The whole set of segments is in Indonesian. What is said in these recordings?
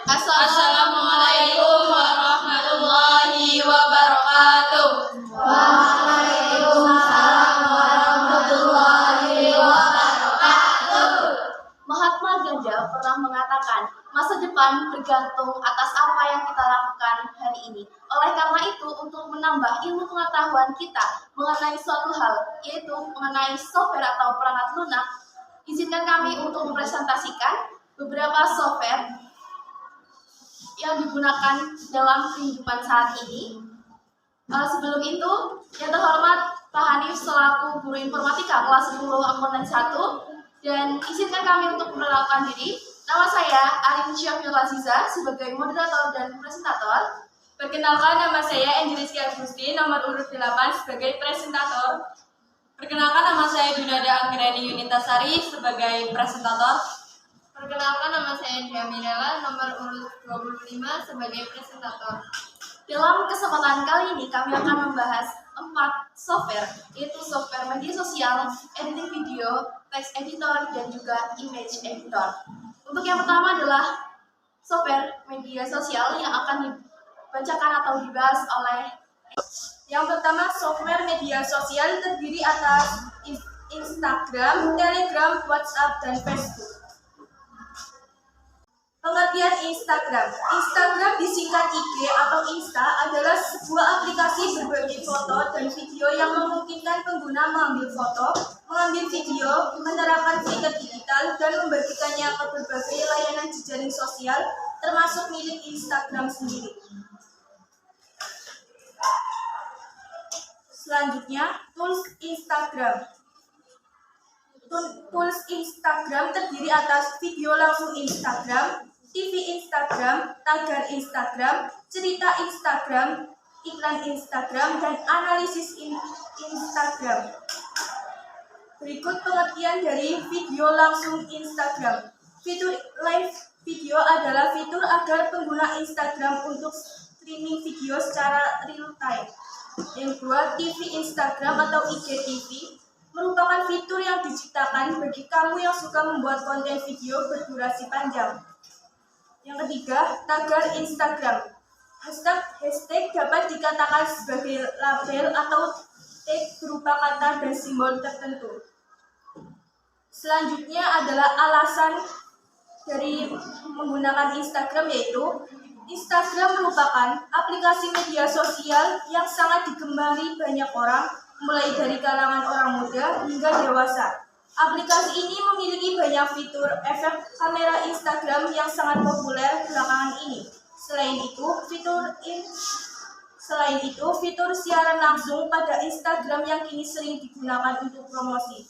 Assalamualaikum warahmatullahi wabarakatuh. Waalaikumsalam warahmatullahi wabarakatuh. Mahatma Gandhi pernah mengatakan, masa depan bergantung atas apa yang kita lakukan hari ini. Oleh karena itu, untuk menambah ilmu pengetahuan kita mengenai suatu hal, yaitu mengenai software atau perangkat lunak, izinkan kami untuk mempresentasikan beberapa software yang digunakan dalam kehidupan saat ini. Sebelum itu, yang terhormat Pak Hanif selaku Guru Informatika kelas 10 Akuntan 1, dan izinkan kami untuk memperkenalkan diri. Nama saya Arin Syafil Aziza sebagai moderator dan presentator. Perkenalkan, nama saya Angelis Agusti, nomor urut 8 sebagai presentator. Perkenalkan, nama saya Junada Anggreni Yunitasari sebagai presentator. Perkenalkan, nama saya Dia Mirela, nomor urut 25 sebagai presentator. Dalam kesempatan kali ini kami akan membahas 4 software, yaitu software media sosial, editing video, text editor, dan juga image editor. Untuk yang pertama adalah software media sosial yang akan dibacakan atau dibahas oleh. Yang pertama, software media sosial terdiri atas Instagram, Telegram, WhatsApp, dan Facebook. Pengertian Instagram. Instagram disingkat IG atau Insta adalah sebuah aplikasi berbagi foto dan video yang memungkinkan pengguna mengambil foto, mengambil video, menerapkan fitur digital, dan membagikannya ke berbagai layanan jejaring sosial, termasuk milik Instagram sendiri. Selanjutnya, tools Instagram. Tools Instagram terdiri atas video langsung Instagram, TV Instagram, tagar Instagram, cerita Instagram, iklan Instagram, dan analisis Instagram. Berikut pengertian dari video langsung Instagram. Fitur live video adalah fitur agar pengguna Instagram untuk streaming video secara real time. Yang kedua, TV Instagram atau IGTV merupakan fitur yang diciptakan bagi kamu yang suka membuat konten video berdurasi panjang. Yang ketiga, tagar Instagram. Hashtag dapat dikatakan sebagai label atau tag berupa kata dan simbol tertentu. Selanjutnya adalah alasan dari menggunakan Instagram, yaitu Instagram merupakan aplikasi media sosial yang sangat digemari banyak orang, mulai dari kalangan orang muda hingga dewasa. Aplikasi ini memiliki banyak fitur efek kamera Instagram yang sangat populer belakangan ini. Selain itu, fitur siaran langsung pada Instagram yang kini sering digunakan untuk promosi.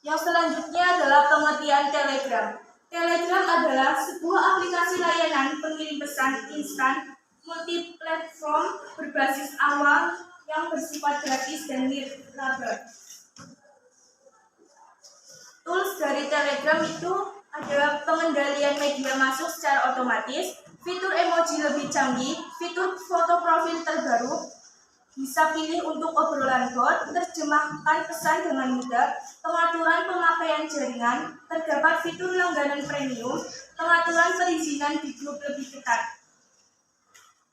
Yang selanjutnya adalah pengertian Telegram. Telegram adalah sebuah aplikasi layanan pengirim pesan instan multiplatform berbasis awal yang bersifat gratis dan nirlaba. Tools dari Telegram itu adalah pengendalian media masuk secara otomatis, fitur emoji lebih canggih, fitur foto profil terbaru, bisa pilih untuk obrolan bot, terjemahkan pesan dengan mudah, pengaturan pemakaian jaringan, terdapat fitur langganan premium, pengaturan perizinan di grup lebih ketat.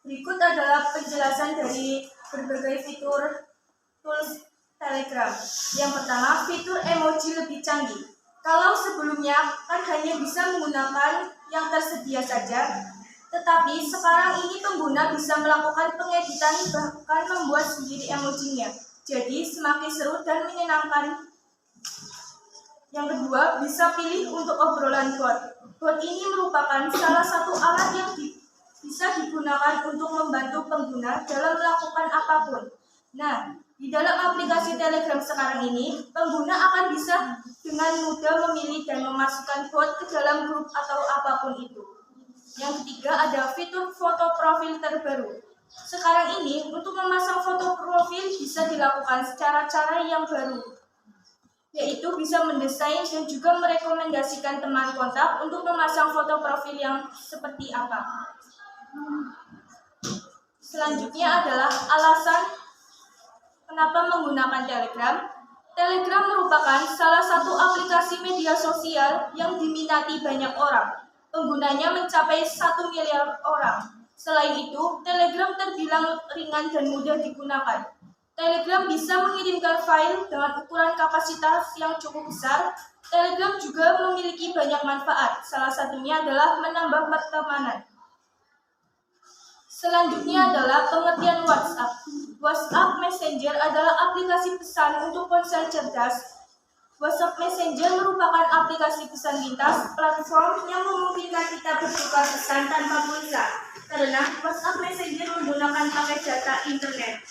Berikut adalah penjelasan dari berbagai fitur tools Telegram. Yang pertama, fitur emoji lebih canggih. Kalau sebelumnya kan hanya bisa menggunakan yang tersedia saja, tetapi sekarang ini pengguna bisa melakukan pengeditan bahkan membuat sendiri emojinya. Jadi semakin seru dan menyenangkan. Yang kedua, bisa pilih untuk obrolan bot. Bot ini merupakan salah satu alat yang bisa digunakan untuk membantu pengguna dalam melakukan apapun. Nah, di dalam aplikasi Telegram sekarang ini, pengguna akan bisa dengan mudah memilih dan memasukkan bot ke dalam grup atau apapun itu. Yang ketiga ada fitur foto profil terbaru. Sekarang ini, untuk memasang foto profil bisa dilakukan secara cara yang baru, yaitu bisa mendesain dan juga merekomendasikan teman kontak untuk memasang foto profil yang seperti apa. Selanjutnya adalah alasan kenapa menggunakan Telegram. Telegram merupakan salah satu aplikasi media sosial yang diminati banyak orang. penggunanya mencapai 1 miliar orang. Selain itu, Telegram terbilang ringan dan mudah digunakan. Telegram bisa mengirimkan file dengan ukuran kapasitas yang cukup besar. Telegram juga memiliki banyak manfaat, salah satunya adalah menambah pertemanan. Selanjutnya adalah pengertian WhatsApp. WhatsApp Messenger adalah aplikasi pesan untuk ponsel cerdas. WhatsApp Messenger merupakan aplikasi pesan lintas, platform yang memungkinkan kita bertukar pesan tanpa pulsa. Karena WhatsApp Messenger menggunakan paket data internet.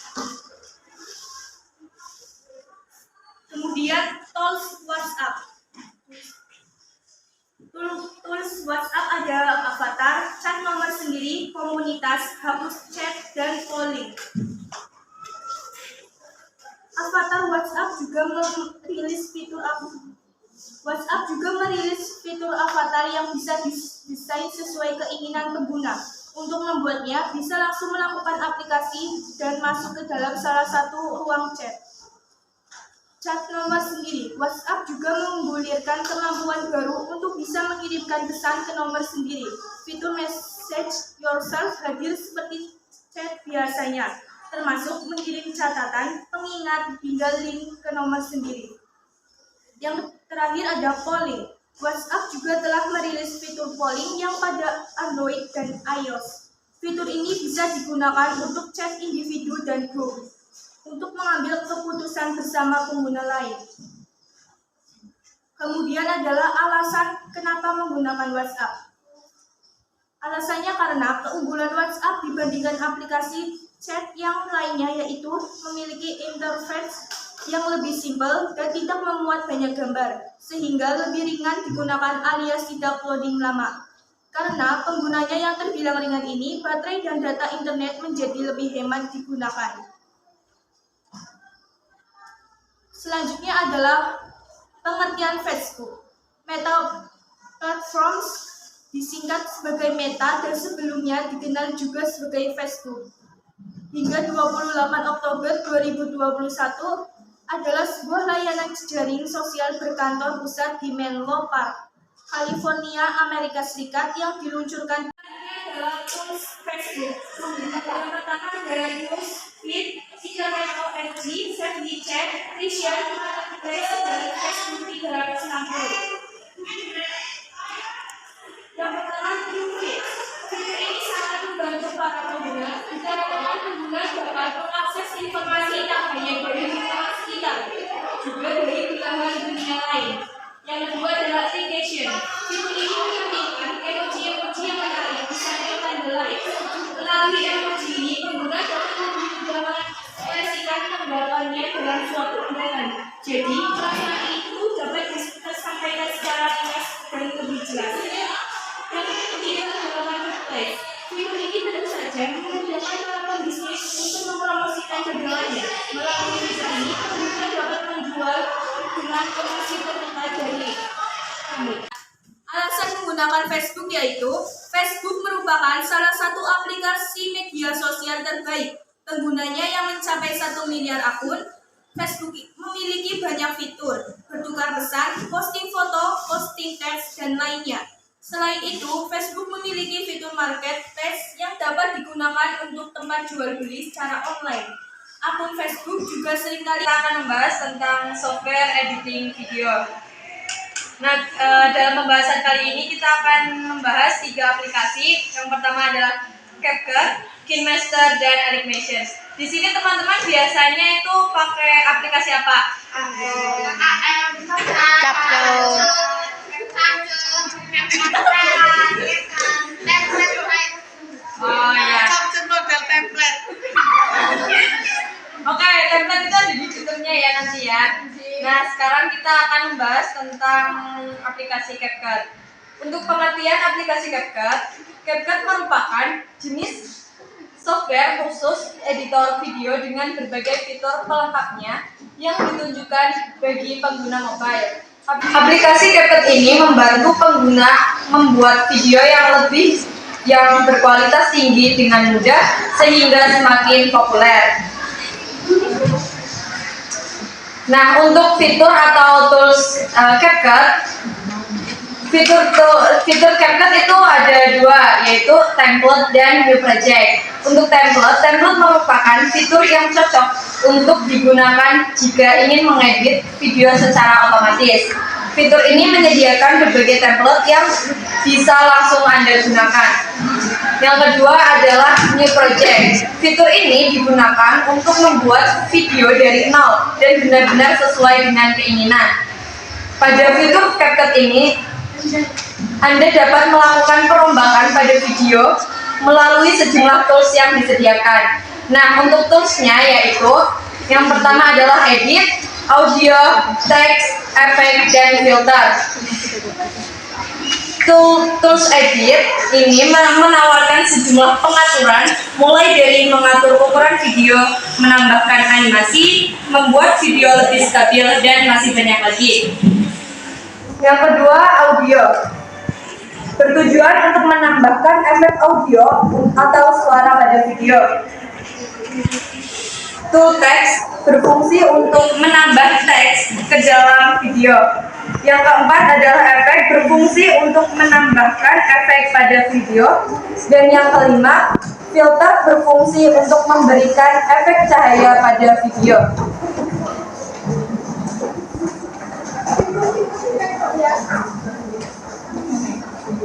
Kemudian tools WhatsApp. Tools WhatsApp ada avatar, chat nomor sendiri, komunitas, hapus chat, dan polling. Avatar WhatsApp juga merilis fitur avatar yang bisa didesain sesuai keinginan pengguna. Untuk membuatnya, bisa langsung melakukan aplikasi dan masuk ke dalam salah satu ruang chat. Chat nomor sendiri. WhatsApp juga menggulirkan kemampuan baru untuk bisa mengirimkan pesan ke nomor sendiri. Fitur message yourself hadir seperti chat biasanya, termasuk mengirim catatan, pengingat, hingga link ke nomor sendiri. Yang terakhir ada polling. WhatsApp juga telah merilis fitur polling yang pada Android dan iOS. Fitur ini bisa digunakan untuk chat individu dan grup, untuk mengambil keputusan bersama pengguna lain. Kemudian adalah alasan kenapa menggunakan WhatsApp. Alasannya karena keunggulan WhatsApp dibandingkan aplikasi chat yang lainnya, yaitu memiliki interface yang lebih simpel dan tidak memuat banyak gambar, sehingga lebih ringan digunakan alias tidak loading lama. Karena penggunanya yang terbilang ringan ini, baterai dan data internet menjadi lebih hemat digunakan. Selanjutnya adalah pengertian Facebook. Meta Platforms disingkat sebagai Meta dan sebelumnya dikenal juga sebagai Facebook. Hingga 28 Oktober 2021 adalah sebuah layanan jejaring sosial berkantor pusat di Menlo Park, California, Amerika Serikat yang diluncurkan. Ini adalah tools Facebook. Yang pertama adalah news, feed, Internet.org, save di chat, reshare, marketplace dari Facebook 360. Yang pertama new feed. Fitur ini sangat membantu para pengguna. Dikarenakan pengguna dapat mengakses informasi tak hanya dari lingkungan sekitar, juga dari belahan dunia lain. Yang kedua adalah application. Fitur ini menampilkan emoji-emoji yang menarik misalnya tanda like. Melalui emoji ini, pengguna dapat mengekspresikan tanggapannya dalam suatu unggahan. Jadi, perasaan itu dapat disampaikan secara ringkas dan lebih jelas. Yang ketiga adalah marketplace. Fitur ini tentu saja memudahkan para pembisnis untuk mempromosikan dagangannya. Melalui fitur ini, pengguna dapat menjual dengan promosi tertentu dari kami. Alasan menggunakan Facebook yaitu Facebook merupakan salah satu aplikasi media sosial terbaik. Penggunanya yang mencapai 1 miliar akun. Facebook memiliki banyak fitur, bertukar pesan, posting foto, posting teks, dan lainnya. Selain itu, Facebook memiliki fitur marketplace yang dapat digunakan untuk tempat jual beli secara online. Akun Facebook juga seringkali kita akan membahas tentang software editing video. Nah, dalam pembahasan kali ini kita akan membahas 3 aplikasi. Yang pertama adalah CapCut, KineMaster, dan Animation. Di sini teman-teman biasanya itu pakai aplikasi apa? Oh ya. Oke, template itu ada di fiturnya ya nanti ya. Nah, sekarang kita akan membahas tentang aplikasi CapCut. Untuk pengertian aplikasi CapCut, CapCut merupakan jenis software khusus editor video dengan berbagai fitur pelengkapnya yang ditunjukkan bagi pengguna mobile. Aplikasi CapCut ini membantu pengguna membuat video yang berkualitas tinggi dengan mudah sehingga semakin populer. Nah, untuk fitur atau tools CapCut, Fitur CapCut itu ada dua, yaitu template dan new project. Untuk template merupakan fitur yang cocok untuk digunakan jika ingin mengedit video secara otomatis. Fitur ini menyediakan berbagai template yang bisa langsung Anda gunakan. Yang kedua adalah new project. Fitur ini digunakan untuk membuat video dari nol dan benar-benar sesuai dengan keinginan. Pada fitur CapCut ini, Anda dapat melakukan perombakan pada video melalui sejumlah tools yang disediakan. Nah, untuk toolsnya yaitu yang pertama adalah edit, audio, teks, efek, dan filter. Tools edit ini menawarkan sejumlah pengaturan, mulai dari mengatur ukuran video, menambahkan animasi, membuat video lebih stabil, dan masih banyak lagi. Yang kedua, audio. Bertujuan untuk menambahkan efek audio atau suara pada video. Tool text berfungsi untuk menambah teks ke dalam video. Yang keempat adalah efek berfungsi untuk menambahkan efek pada video. Dan yang kelima, filter berfungsi untuk memberikan efek cahaya pada video.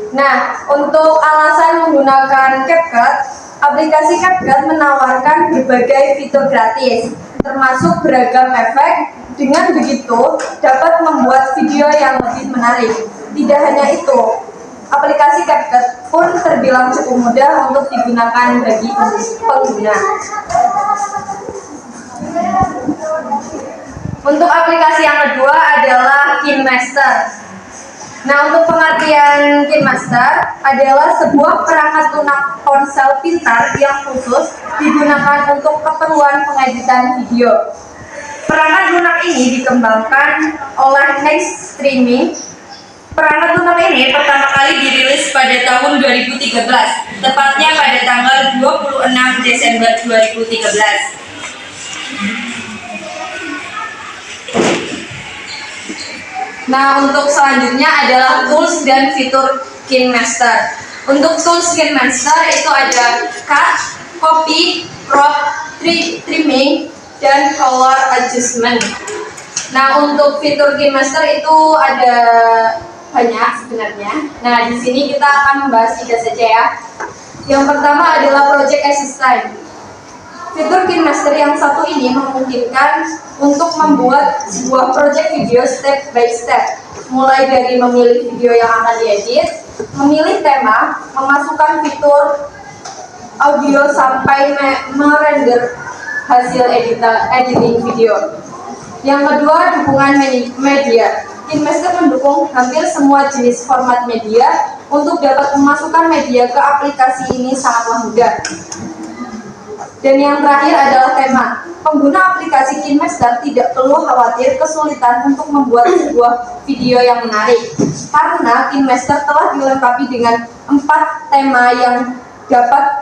Nah, untuk alasan menggunakan CapCut, aplikasi CapCut menawarkan berbagai fitur gratis, termasuk beragam efek. Dengan begitu, dapat membuat video yang lebih menarik. Tidak hanya itu, aplikasi CapCut pun terbilang cukup mudah untuk digunakan bagi pengguna. Untuk aplikasi yang kedua adalah KineMaster. Nah, untuk pengertian KineMaster adalah sebuah perangkat lunak ponsel pintar yang khusus digunakan untuk keperluan pengeditan video. Perangkat lunak ini dikembangkan oleh Next Streaming. Perangkat lunak ini pertama kali dirilis pada tahun 2013, tepatnya pada tanggal 26 Desember 2013. Nah, untuk selanjutnya adalah tools dan fitur KineMaster. Untuk tools KineMaster itu ada cut, copy, crop, trimming, dan color adjustment. Nah, untuk fitur KineMaster itu ada banyak sebenarnya. Nah, di sini kita akan membahas 3 saja ya. Yang pertama adalah Project Assistant. Fitur KineMaster yang satu ini memungkinkan untuk membuat sebuah project video step by step, mulai dari memilih video yang akan diedit, memilih tema, memasukkan fitur audio sampai merender hasil editing video. Yang kedua, dukungan media. KineMaster mendukung hampir semua jenis format media. Untuk dapat memasukkan media ke aplikasi ini sangatlah mudah. Dan yang terakhir adalah tema. Pengguna aplikasi KineMaster tidak perlu khawatir kesulitan untuk membuat sebuah video yang menarik, karena KineMaster telah dilengkapi dengan 4 tema yang dapat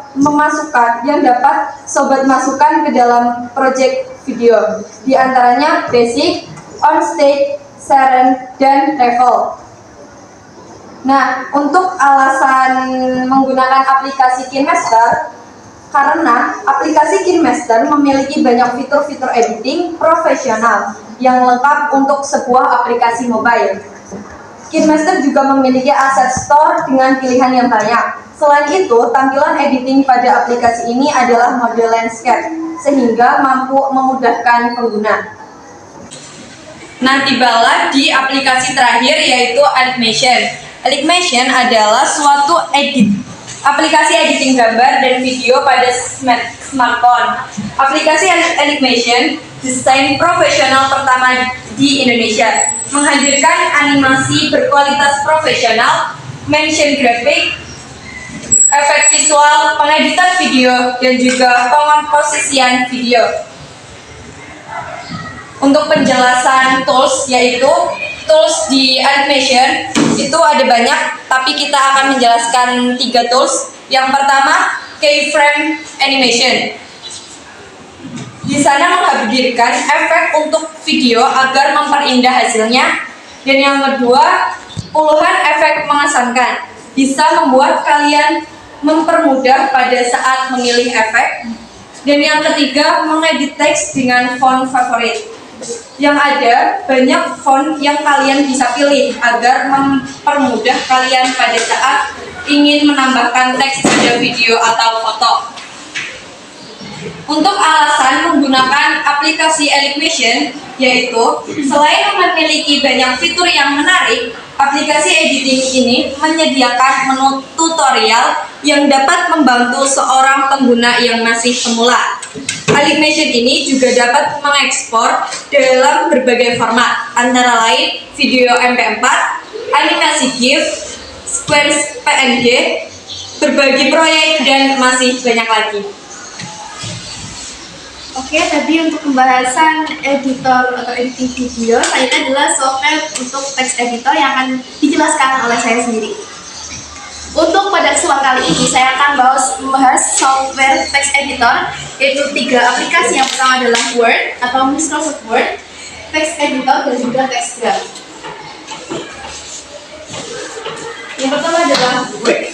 sobat masukkan ke dalam project video. Di antaranya basic, on stage, seren, dan travel. Nah, untuk alasan menggunakan aplikasi KineMaster, karena aplikasi KineMaster memiliki banyak fitur-fitur editing profesional yang lengkap untuk sebuah aplikasi mobile. KineMaster juga memiliki aset store dengan pilihan yang banyak. Selain itu, tampilan editing pada aplikasi ini adalah mode landscape, sehingga mampu memudahkan pengguna. Nah, tibalah di aplikasi terakhir, yaitu Animation. Animation adalah suatu aplikasi editing gambar dan video pada smartphone. Aplikasi Animation desain profesional pertama di Indonesia, menghadirkan animasi berkualitas profesional, motion graphic, efek visual, pengeditan video, dan juga pengkomposisian video. Untuk penjelasan tools, yaitu tools di Animation itu ada banyak, tapi kita akan menjelaskan 3 tools. Yang pertama, keyframe animation. Di sana menghadirkan efek untuk video agar memperindah hasilnya. Dan yang kedua, puluhan efek mengesankan, bisa membuat kalian mempermudah pada saat memilih efek. Dan yang ketiga, mengedit teks dengan font favorit. Yang ada banyak font yang kalian bisa pilih agar mempermudah kalian pada saat ingin menambahkan teks pada video atau foto. Untuk alasan menggunakan aplikasi Eloquation, yaitu selain memiliki banyak fitur yang menarik, aplikasi editing ini menyediakan menu tutorial yang dapat membantu seorang pengguna yang masih pemula. Eloquation ini juga dapat mengekspor dalam berbagai format, antara lain video MP4, animasi GIF, Squares PNG, berbagi proyek, dan masih banyak lagi. Oke, tadi untuk pembahasan editor atau editing video, selanjutnya adalah software untuk text editor yang akan dijelaskan oleh saya sendiri. Untuk pada kesempatan kali ini, saya akan membahas software text editor, yaitu 3 aplikasi. Yang pertama adalah Word atau Microsoft Word, text editor, dan juga TextGram. Yang pertama adalah Word.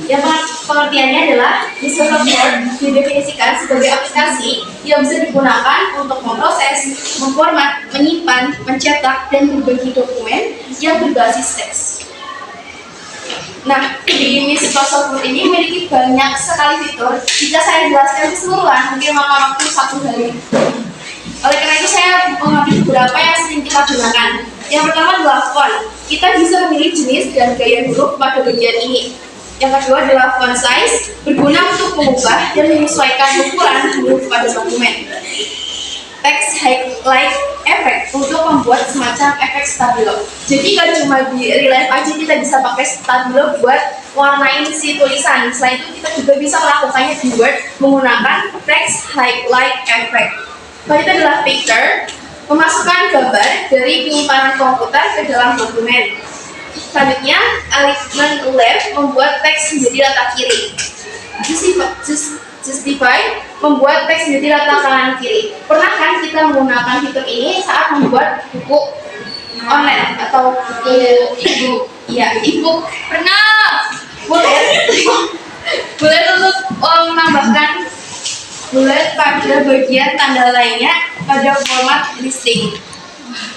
Yang pengertiannya adalah Microsoft Word didefinisikan sebagai aplikasi yang bisa digunakan untuk memproses, memformat, menyimpan, mencetak, dan berbagi dokumen yang berbasis teks. Nah, di Microsoft Word ini memiliki banyak sekali fitur. Jika saya jelaskan keseluruhan, mungkin memakan waktu 1 hari. Oleh karena itu, saya mengambil beberapa yang sering kita gunakan. Yang pertama adalah font. Kita bisa memilih jenis dan gaya huruf pada bagian ini. Yang kedua adalah font size, berguna untuk mengubah dan menyesuaikan ukuran huruf pada dokumen. Text highlight effect untuk membuat semacam efek stabilo. Jadi nggak cuma di real life aja kita bisa pakai stabilo buat warnain si tulisan. Selain itu kita juga bisa melakukannya di Word menggunakan text highlight effect. Selanjutnya adalah picture, memasukkan gambar dari penyimpanan komputer ke dalam dokumen. Selanjutnya, alignment left membuat teks menjadi letak kiri. Justify membuat teks menjadi letak kanan kiri. Pernah kan kita menggunakan fitur ini saat membuat buku online atau buku e-book? Pernah. Boleh untuk menambahkan bullet pada bagian tanda lainnya pada format listing.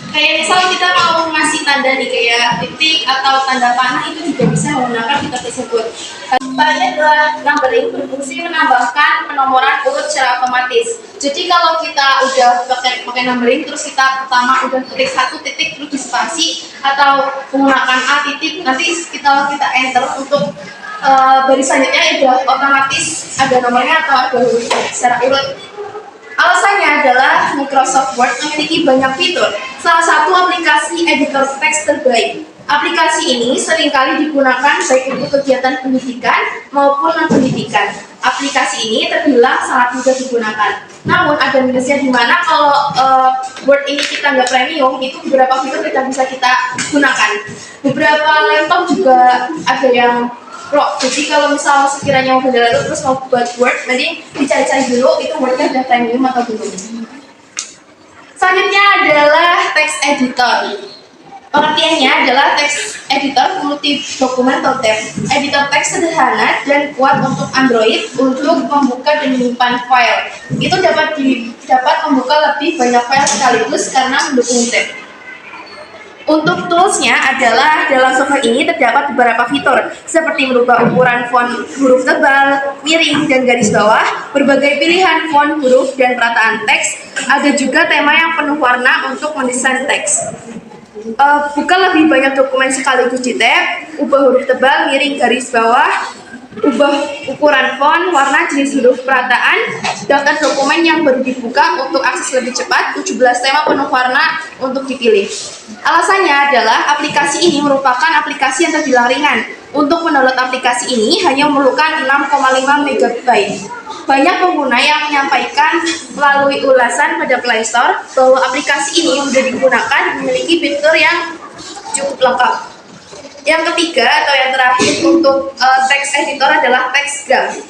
Kayak misal kita mau ngasih tanda nih kayak titik atau tanda panah, itu juga bisa menggunakan fitur tersebut. Selanjutnya adalah numbering, berfungsi menambahkan penomoran urut secara otomatis. Jadi kalau kita udah pakai numbering, terus kita pertama udah ketik 1 titik terus di spasi atau menggunakan A titik, nanti kalau kita enter untuk baris selanjutnya udah otomatis ada nomornya atau ada huruf secara urut. Alasannya adalah Microsoft Word memiliki banyak fitur. Salah satu aplikasi editor teks terbaik. Aplikasi ini seringkali digunakan baik untuk kegiatan pendidikan maupun non-pendidikan. Aplikasi ini terbilang sangat mudah digunakan. Namun ada minusnya di mana kalau Word ini kita nggak premium, itu beberapa fitur tidak bisa kita gunakan. Beberapa laptop juga ada yang Pro. Jadi kalau misal sekiranya mau belajar terus mau buat Word, nanti dicari-cari dulu itu Wordnya udah premium atau belum. Selanjutnya adalah text editor. Pengertiannya adalah text editor multi dokumen atau tab. Editor teks sederhana dan kuat untuk Android untuk membuka dan menyimpan file. Itu dapat membuka lebih banyak file sekaligus karena mendukung tab. Untuk toolsnya adalah dalam software ini terdapat beberapa fitur seperti merubah ukuran font huruf tebal, miring, dan garis bawah, berbagai pilihan font, huruf, dan perataan teks. Ada juga tema yang penuh warna untuk mendesain teks. Buka lebih banyak dokumen sekaligus di tab, ubah huruf tebal, miring, garis bawah, ubah ukuran font, warna, jenis huruf, perataan, daftar dokumen yang baru dibuka untuk akses lebih cepat, 17 tema penuh warna untuk dipilih. Alasannya adalah aplikasi ini merupakan aplikasi yang terbilang ringan. Untuk mendownload aplikasi ini hanya memerlukan 6,5 MB. Banyak pengguna yang menyampaikan melalui ulasan pada Play Store bahwa aplikasi ini mudah digunakan, memiliki fitur yang cukup lengkap. Yang ketiga atau yang terakhir untuk text editor adalah TextGram.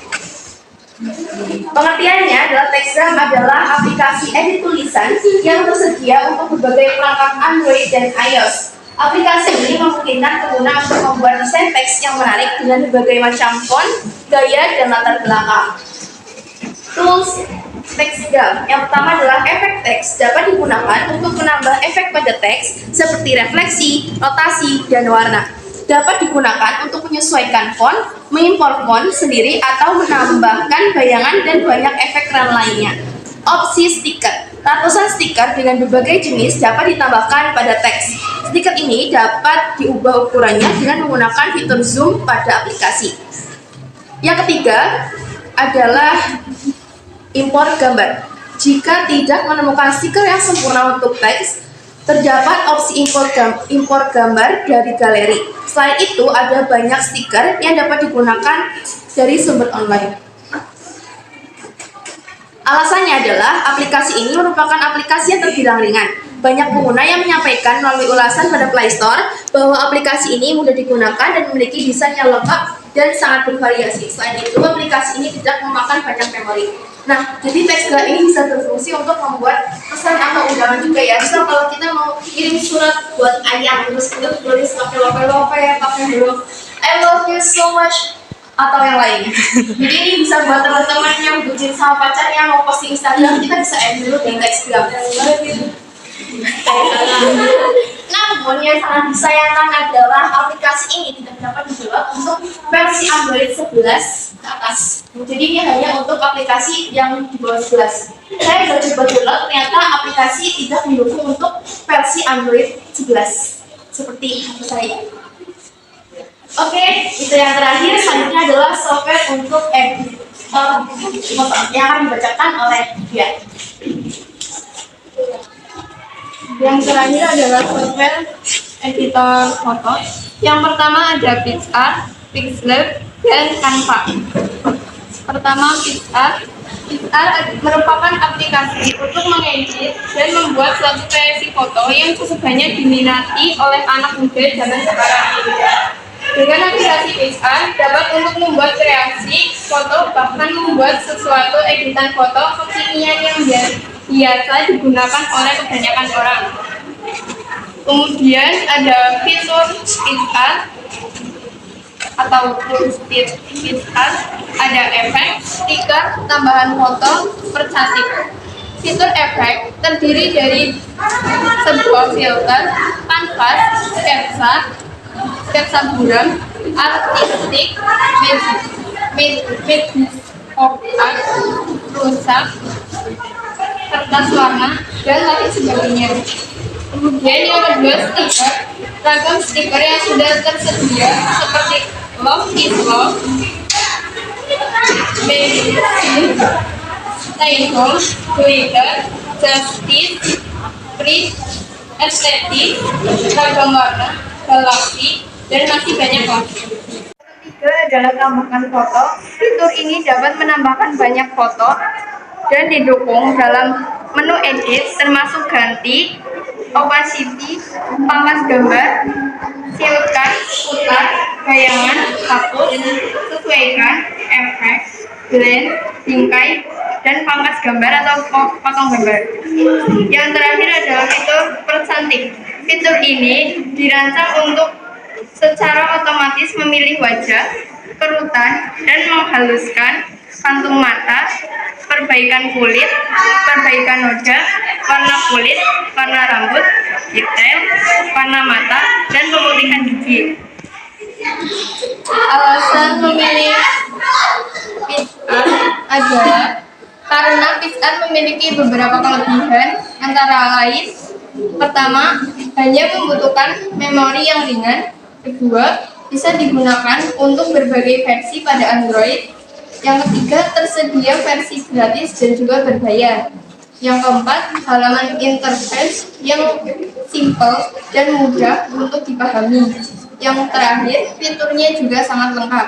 Pengertiannya adalah TextGram adalah aplikasi edit tulisan yang tersedia untuk berbagai perangkat Android dan iOS. Aplikasi ini memungkinkan pengguna untuk membuat desain teks yang menarik dengan berbagai macam font, gaya, dan latar belakang. Tools TextGam. Yang pertama adalah efek teks, dapat digunakan untuk menambah efek pada teks seperti refleksi, rotasi, dan warna. Dapat digunakan untuk menyesuaikan font, mengimpor font sendiri, atau menambahkan bayangan dan banyak efek keren lainnya. Opsi stiker. Ratusan stiker dengan berbagai jenis dapat ditambahkan pada teks. Stiker ini dapat diubah ukurannya dengan menggunakan fitur zoom pada aplikasi. Yang ketiga adalah impor gambar. Jika tidak menemukan stiker yang sempurna untuk teks, terdapat opsi impor gambar dari galeri. Selain itu, ada banyak stiker yang dapat digunakan dari sumber online. Alasannya adalah aplikasi ini merupakan aplikasi yang terbilang ringan. Banyak pengguna yang menyampaikan melalui ulasan pada Play Store bahwa aplikasi ini mudah digunakan dan memiliki desain yang lengkap dan sangat bervariasi. Selain itu, aplikasi ini tidak memakan banyak memori. Nah, jadi TextGam ini bisa berfungsi untuk membuat pesan atau undangan juga ya. Misal kalau kita mau kirim surat buat ayah, terus kita tulis pakai huruf I love you so much atau yang lain. Jadi ini bisa buat teman-teman yang bucin sama pacarnya mau posting Instagram, kita bisa add dulu di TextGam. Namun yang sangat disayangkan adalah aplikasi ini tidak dapat dijual untuk versi Android 11 ke atas. Jadi ini hanya untuk aplikasi yang di bawah 11. Saya sudah coba download, ternyata aplikasi tidak mendukung untuk versi Android 11 seperti HP saya. Oke, itu yang terakhir. Selanjutnya adalah software untuk editor foto yang akan dibacakan oleh dia. Yang terakhir adalah software editor foto. Yang pertama ada PixArt, Pixlab, dan Canva. Pertama PixArt. PixArt merupakan aplikasi untuk mengedit dan membuat suatu kreasi foto yang sesungguhnya diminati oleh anak muda zaman sekarang. Dengan aplikasi PixArt dapat untuk membuat kreasi foto, bahkan membuat sesuatu editan foto kekinian yang biasa digunakan oleh kebanyakan orang. Kemudian ada fitur PixArt atau tools PixArt, ada efek, stiker, tambahan foto, percantik. Fitur efek terdiri dari sebuah filter, kanvas, sketsa buram, artistik, magic of art, rusak, kertas warna, dan lain sebagainya. Kemudian yang kedua stiker, ragam stiker yang sudah tersedia seperti love is love, baby, style, glitter, justice, free, estetik, ragam warna, galaksi, dan masih banyak lagi. Ketiga adalah tambahkan foto. Fitur ini dapat menambahkan banyak foto dan didukung dalam menu edit termasuk ganti, opacity, pangkas gambar, silukan, putar, bayangan, hapus, sesuaikan, efek, blend, bingkai, dan pangkas gambar atau potong gambar. Yang terakhir adalah fitur percantik. Fitur ini dirancang untuk secara otomatis memilih wajah, kerutan, dan menghaluskan kantung mata, perbaikan kulit, perbaikan noda, warna kulit, warna rambut, detail, warna mata, dan pemutihan gigi. Alasan memilih PixArt adalah karena PixArt memiliki beberapa kelebihan, antara lain: pertama, hanya membutuhkan memori yang ringan. Kedua, bisa digunakan untuk berbagai versi pada Android. Yang ketiga, tersedia versi gratis dan juga berbayar. Yang keempat, halaman interface yang simple dan mudah untuk dipahami. Yang terakhir, fiturnya juga sangat lengkap.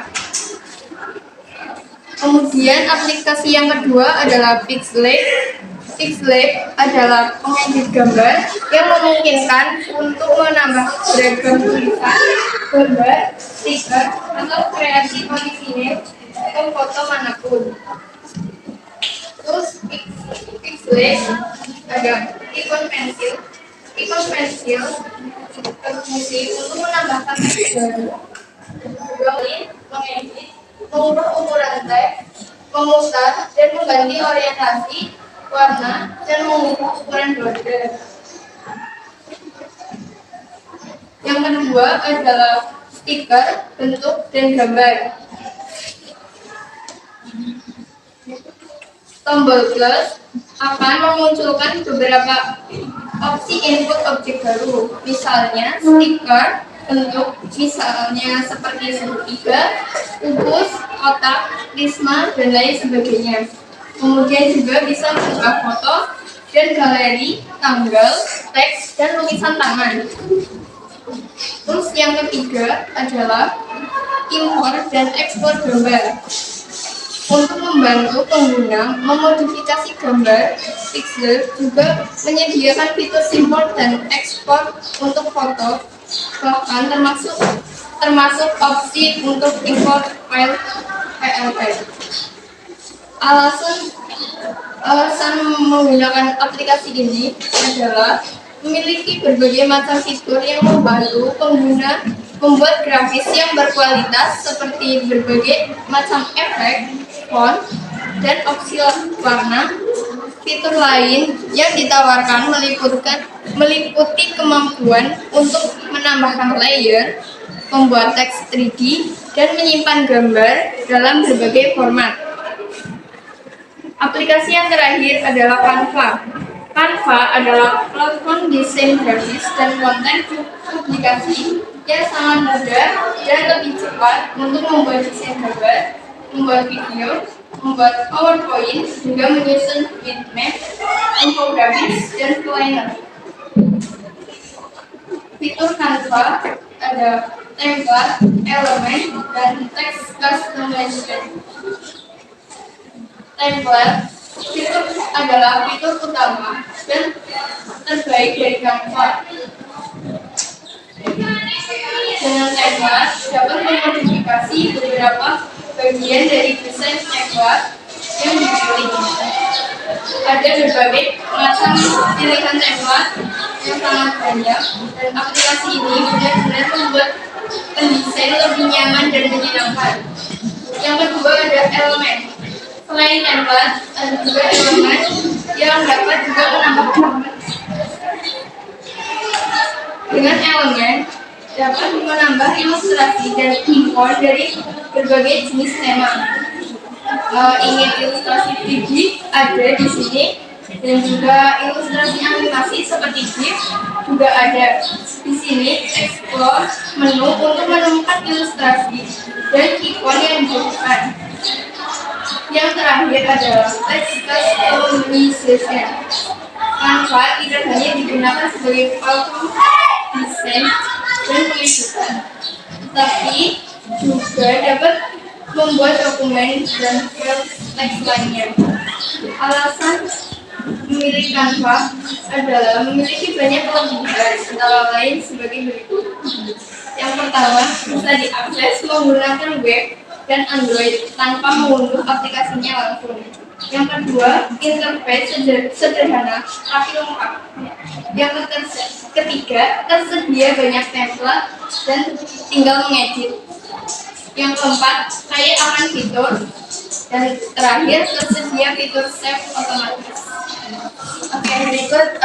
Kemudian aplikasi yang kedua adalah Pixlab. Pixlab adalah pengedit gambar yang memungkinkan untuk menambah beragam tulisan, gambar, stiker, atau kreasi orisinil atau foto manapun. Terus Pixlab ada ikon pensil, baru. Mengedit, mengubah ukuran teks, memutar dan mengganti orientasi, warna, dan mengubah ukuran border. Yang kedua adalah stiker, bentuk, dan gambar. Tombol plus akan memunculkan beberapa opsi input objek baru, misalnya stiker, bentuk, misalnya seperti segitiga, kubus, kotak, prisma, dan lain sebagainya. Kemudian juga bisa mengubah foto dan galeri, tanggal, teks, dan lukisan tangan. Terus yang ketiga adalah import dan ekspor gambar. Untuk membantu pengguna memodifikasi gambar, Pixlr juga menyediakan fitur import dan ekspor untuk foto, bahkan termasuk opsi untuk import file PLP. Alasan menggunakan aplikasi ini adalah memiliki berbagai macam fitur yang membantu pengguna membuat grafis yang berkualitas seperti berbagai macam efek, font, dan opsi warna. Fitur lain yang ditawarkan meliputi kemampuan untuk menambahkan layer, membuat teks 3D, dan menyimpan gambar dalam berbagai format. Aplikasi yang terakhir adalah Canva. Canva adalah platform desain grafis dan konten publikasi yang sangat mudah dan lebih cepat untuk membuat desain gambar, membuat video, membuat PowerPoint, hingga menyusun bitmap, infografis, dan planner. Fitur Canva ada template, elemen, dan text customization. Template fitur adalah fitur utama dan terbaik dari Canva. Dengan template dapat memodifikasi beberapa bagian dari desain template yang dipilih. Ada berbagai macam pilihan template yang sangat banyak, dan aplikasi ini benar-benar membuat pendesain lebih nyaman dan menyenangkan. Yang kedua ada elemen. Selain template, ada juga elemen yang dapat juga menambah gambar. Dengan elemen dapat menambah ilustrasi dan ikon dari berbagai jenis tema. Ingin ilustrasi 3D ada di sini, dan juga ilustrasi animasi seperti GIF juga ada di sini. Explore menu untuk menemukan ilustrasi dan ikon yang dibutuhkan. Yang terakhir adalah text customization. Canva tidak hanya digunakan sebagai platform desain dan peliputan, tapi juga dapat membuat dokumen dan file teks lainnya. Alasan memilih Canva adalah memiliki banyak kelebihan, antara lain sebagai berikut. Yang pertama, bisa diakses menggunakan web dan Android tanpa mengunduh aplikasinya langsung. Yang kedua, interface sederhana tapi lengkap. Yang ketiga, tersedia banyak template dan tinggal mengedit. Yang keempat, kaya akan fitur. Dan terakhir, tersedia fitur save otomatis. Oke, berikut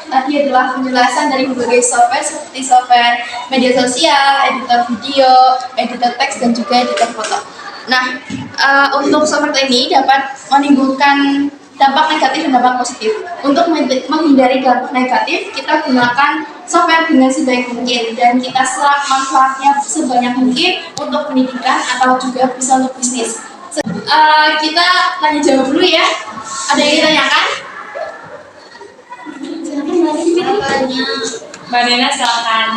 tadi adalah penjelasan dari berbagai software seperti software media sosial, editor video, editor teks, dan juga editor foto. Nah, untuk software ini dapat menimbulkan dampak negatif dan dampak positif. Untuk menghindari dampak negatif, kita gunakan software dengan sebaik mungkin dan kita serap manfaatnya sebanyak mungkin untuk pendidikan atau juga bisa untuk bisnis. Kita tanya jawab dulu ya. Ada yang ditanyakan? Mbak Nena silakan.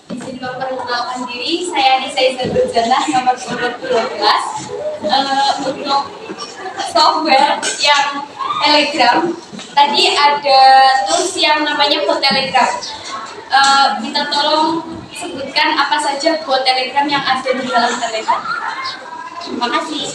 Izin memperkenalkan diri, saya Nisa Izzatul Jannah, nomor urut 12. Untuk software yang Telegram, tadi ada tools yang namanya bot Telegram. Minta tolong sebutkan apa saja bot Telegram yang ada di dalam Telegram. Terima kasih.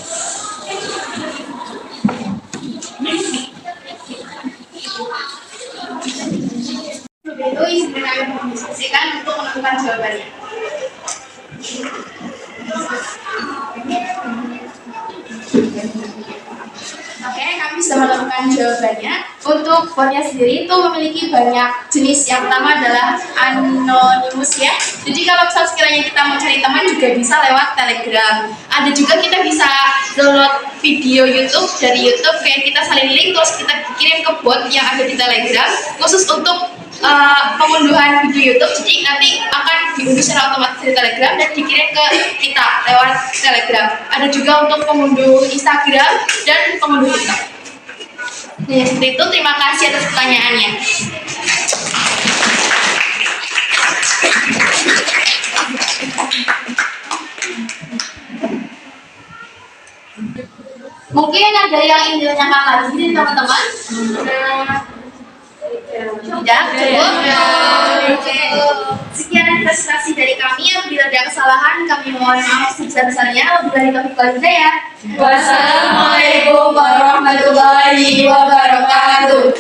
Itu isi kami mendiskusikan untuk menentukan jawabannya. Oke, kami bisa menemukan jawabannya. Untuk botnya sendiri itu memiliki banyak jenis. Yang pertama adalah anonymous ya. Jadi kalau misalnya sekiranya kita mau cari teman juga bisa lewat Telegram. Ada juga kita bisa download video YouTube dari YouTube, kayak kita saling link terus kita kirim ke bot yang ada di Telegram khusus untuk pengunduhan video YouTube. Jadi nanti akan diunduh secara otomatis dari Telegram dan dikirim ke kita lewat Telegram. Ada juga untuk pengunduh Instagram dan pengunduh TikTok. Nah, seperti itu. Terima kasih atas pertanyaannya. Mungkin ada yang ingin ditanyakan lagi dari teman-teman? Tidak, cukup. Sekian prestasi dari kami. Apabila ada kesalahan, kami mohon maaf sebesar-besarnya. Wabillahi taufiq wal hidayah. Wassalamualaikum warahmatullahi wabarakatuh.